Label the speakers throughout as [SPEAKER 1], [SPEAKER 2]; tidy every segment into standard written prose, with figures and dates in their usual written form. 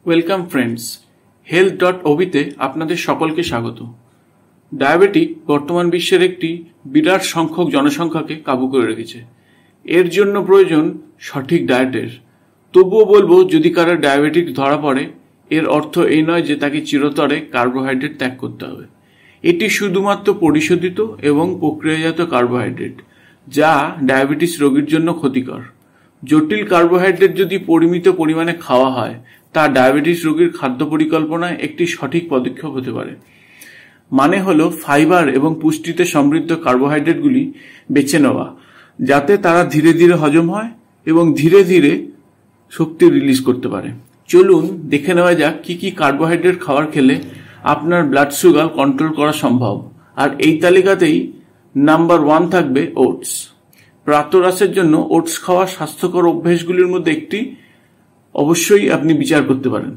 [SPEAKER 1] Welcome friends, health.ob-তে আপনাদের সকলকে স্বাগত। ডায়াবেটিক বর্তমান বিশ্বের একটি বিরাট সংখ্যক জনসংখ্যাকে কাবু করে রেখেছে। এর জন্য প্রয়োজন সঠিক ডায়েটের। তবুও বলবো, যদি কারো ডায়াবেটিক ধরা পড়ে, এর অর্থ এই নয় যে তাকে চিরতরে কার্বোহাইড্রেট ত্যাগ করতে হবে। এটি শুধুমাত্র পরিশোধিত এবং প্রক্রিয়াজাত কার্বোহাইড্রেট, যা ডায়াবেটিস রোগীর জন্য ক্ষতিকর। জটিল কার্বোহাইড্রেট যদি পরিমিত পরিমাণে খাওয়া হয়, তা ডায়াবেটিস রোগীর খাদ্য পরিকল্পনায় একটি সঠিক পদক্ষেপ হতে পারে। মানে হলো ফাইবার এবং পুষ্টিতে সমৃদ্ধ কার্বোহাইড্রেটগুলি বেছে নেওয়া, যাতে তারা ধীরে ধীরে হজম হয় এবং ধীরে ধীরে শক্তি রিলিজ করতে পারে। চলুন দেখে নেওয়া যাক কি কি কার্বোহাইড্রেট খাবার খেলে আপনার ব্লাড সুগার কন্ট্রোল করা সম্ভব। আর এই তালিকাতেই নাম্বার 1 থাকবে ওটস। প্রাতরাশের জন্য ওটস খাওয়া স্বাস্থ্যকর অভ্যাসগুলির মধ্যে একটি অবশ্যই আপনি বিচার করতে পারেন।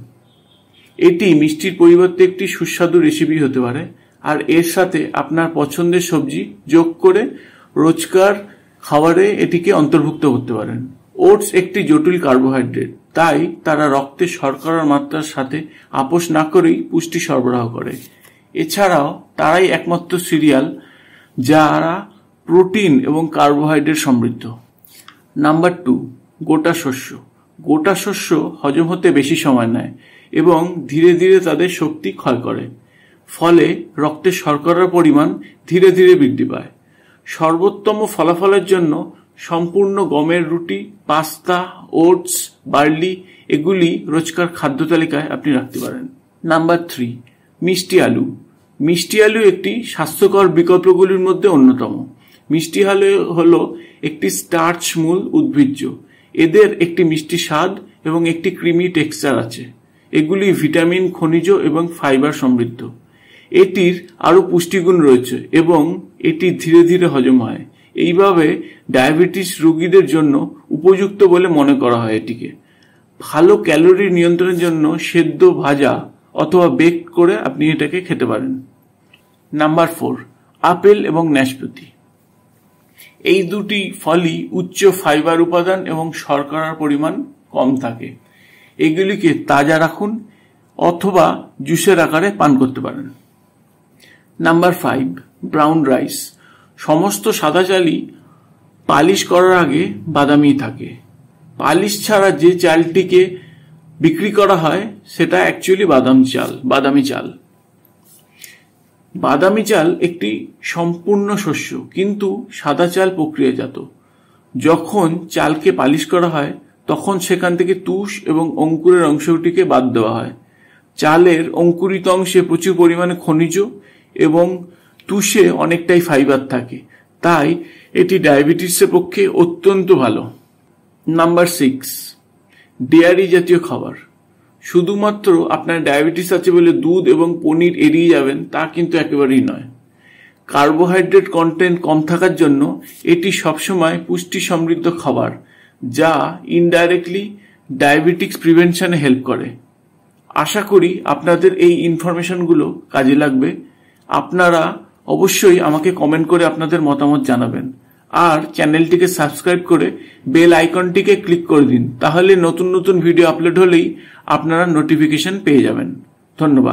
[SPEAKER 1] এটি মিষ্টির পরিবর্তে একটি সুস্বাদু রেসিপি হতে পারে, আর এর সাথে আপনার পছন্দের সবজি যোগ করে রোজকার খাবারে এটিকে অন্তর্ভুক্ত করতে পারেন। ওটস একটি জটিল কার্বোহাইড্রেট, তাই তারা রক্তে শর্করার মাত্রার সাথে আপোষ না করেই পুষ্টি সরবরাহ করে। এছাড়াও তারাই একমাত্র সিরিয়াল যারা প্রোটিন এবং কার্বোহাইড্রেট সমৃদ্ধ। নাম্বার 2, গোটা শস্য। গোটা শস্য হজম হতে বেশি সময় নেয় এবং ধীরে ধীরে তাদের শক্তি ক্ষয় করে, ফলে রক্তে শর্করার পরিমাণ ধীরে ধীরে বৃদ্ধি পায়। সর্বোত্তম ফলাফলের জন্য সম্পূর্ণ গমের রুটি, পাস্তা, ওটস, বার্লি এগুলি রোজকার খাদ্য তালিকায় আপনি রাখতে পারেন। নাম্বার 3, মিষ্টি আলু। মিষ্টি আলু একটি স্বাস্থ্যকর বিকল্পগুলির মধ্যে অন্যতম। মিষ্টি আলু হলো একটি স্টার্চ মূল উদ্ভিজ্জ। এদের একটি মিষ্টি স্বাদ এবং একটি ক্রিমি টেক্সচার আছে। এগুলি ভিটামিন, খনিজ এবং ফাইবার সমৃদ্ধ। এটির আরও পুষ্টিগুণ রয়েছে এবং এটি ধীরে ধীরে হজম হয়। এইভাবে ডায়াবেটিস রোগীদের জন্য উপযুক্ত বলে মনে করা হয় এটিকে। ভালো ক্যালোরি নিয়ন্ত্রণের জন্য সেদ্ধ, ভাজা অথবা বেক করে আপনি এটাকে খেতে পারেন। নাম্বার 4, আপেল এবং নাশপাতি। এই দুটি ফলই উচ্চ ফাইবার উপাদান এবং শর্করার পরিমাণ কম থাকে। এগুলিকে তাজা রাখুন অথবা জুসের আকারে পান করতে পারেন। Number 5, brown rice. সমস্ত সাদা চালই পালিশ করার আগে বাদামি থাকে। পালিশ ছাড়া যে চালটিকে বিক্রি করা হয় সেটা অ্যাকচুয়ালি বাদামি চাল। বাদামি চাল একটি সম্পূর্ণ শস্য, কিন্তু সাদা চাল প্রক্রিয়াজাত। যখন চালকে পালিশ করা হয়, তখন সেখান থেকে তুষ এবং অঙ্কুরের অংশটিকে বাদ দেওয়া হয়। চালের অঙ্কুরিত অংশে প্রচুর পরিমাণে খনিজ এবং তুষে অনেকটাই ফাইবার থাকে, তাই এটি ডায়াবেটিসের পক্ষে অত্যন্ত ভালো। নাম্বার 6, ডেয়ারি জাতীয় খাবার। শুধুমাত্র আপনার ডায়াবেটিস আছে বলে দুধ এবং পনির এড়িয়ে যাবেন তা কিন্তু একেবারেই নয়। কার্বোহাইড্রেট কন্টেন্ট কম থাকার জন্য এটি সবসময় পুষ্টি সমৃদ্ধ খাবার, যা ইনডাইরেক্টলি ডায়াবেটিক্স প্রিভেনশনে হেল্প করে। আশা করি আপনাদের এই ইনফরমেশনগুলো কাজে লাগবে। আপনারা অবশ্যই আমাকে কমেন্ট করে আপনাদের মতামত জানাবেন, আর চ্যানেলটিকে সাবস্ক্রাইব করে বেল আইকনটিকে ক্লিক করে দিন। তাহলে নতুন নতুন ভিডিও আপলোড হলেই আপনারা নোটিফিকেশন পেয়ে যাবেন। ধন্যবাদ।